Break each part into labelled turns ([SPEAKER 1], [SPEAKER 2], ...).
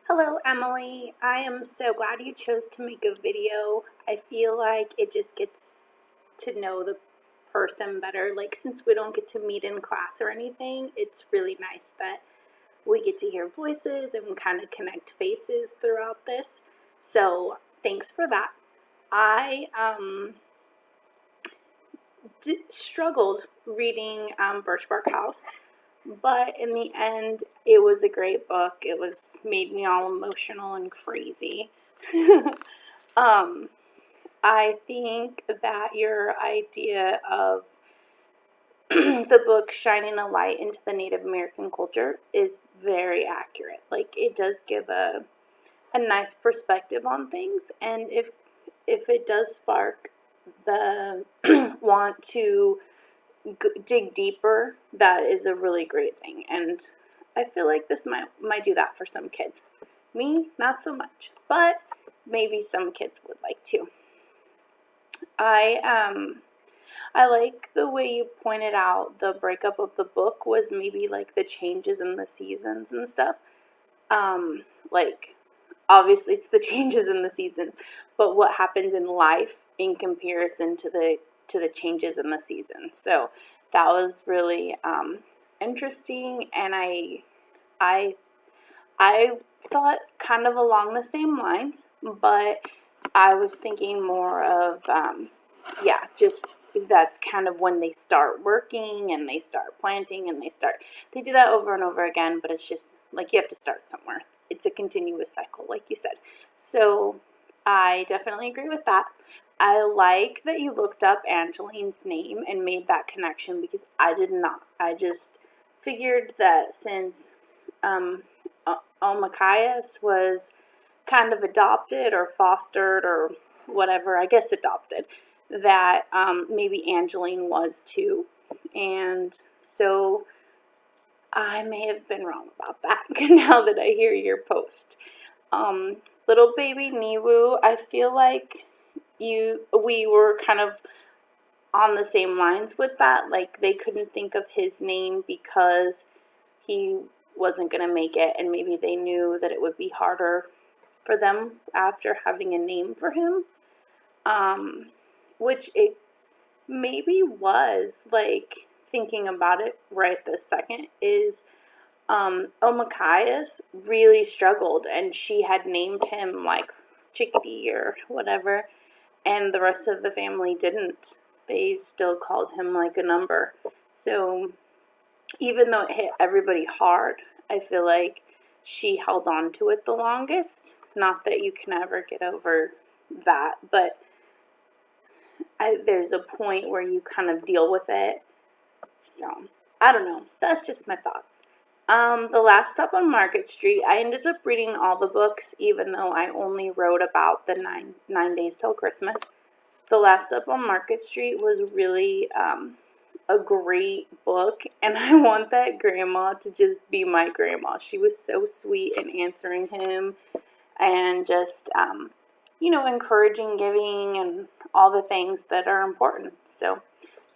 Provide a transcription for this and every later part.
[SPEAKER 1] Hello, Emily. I am so glad you chose to make a video. I feel like it just gets to know the person better. Like, since we don't get to meet in class or anything, it's really nice that we get to hear voices and kind of connect faces throughout this. So, thanks for that. I struggled reading Birchbark House, but in the end, it was a great book. It made me all emotional and crazy. I think that your idea of the book shining a light into the Native American culture is very accurate. Like, it does give a nice perspective on things, and if it does spark the want to dig deeper, that is a really great thing. And I feel like this might do that for some kids. Me, not so much, but maybe some kids would like to. I like the way you pointed out the breakup of the book was maybe like the changes in the seasons and stuff. Like, obviously it's the changes in the season, but what happens in life in comparison to the changes in the season. So that was really interesting, and I thought kind of along the same lines, but I was thinking more of just that's kind of when they start working and they start planting and they do that over and over again, but it's just like you have to start somewhere. It's a continuous cycle, like you said. So I definitely agree with that. I like that you looked up Angeline's name and made that connection, because I did not. I just figured that since Omachias was kind of adopted or fostered or whatever, I guess adopted, that maybe Angeline was too. And so I may have been wrong about that now that I hear your post. Little baby Niwu, I feel like we were kind of on the same lines with that. Like, they couldn't think of his name because he wasn't going to make it, and maybe they knew that it would be harder for them after having a name for him, which it maybe was, like, thinking about it right this second, is Omachias really struggled, and she had named him like Chickadee or whatever, and the rest of the family didn't. They still called him like a number. So even though it hit everybody hard, I feel like she held on to it the longest. Not that you can ever get over that, but there's a point where you kind of deal with it. So, I don't know. That's just my thoughts. The Last Stop on Market Street, I ended up reading all the books, even though I only wrote about the nine days till Christmas. The Last Stop on Market Street was really a great book, and I want that grandma to just be my grandma. She was so sweet in answering him and just, encouraging, giving, and all the things that are important. So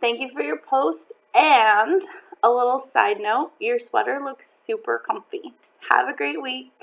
[SPEAKER 1] thank you for your post, and a little side note, your sweater looks super comfy. Have a great week.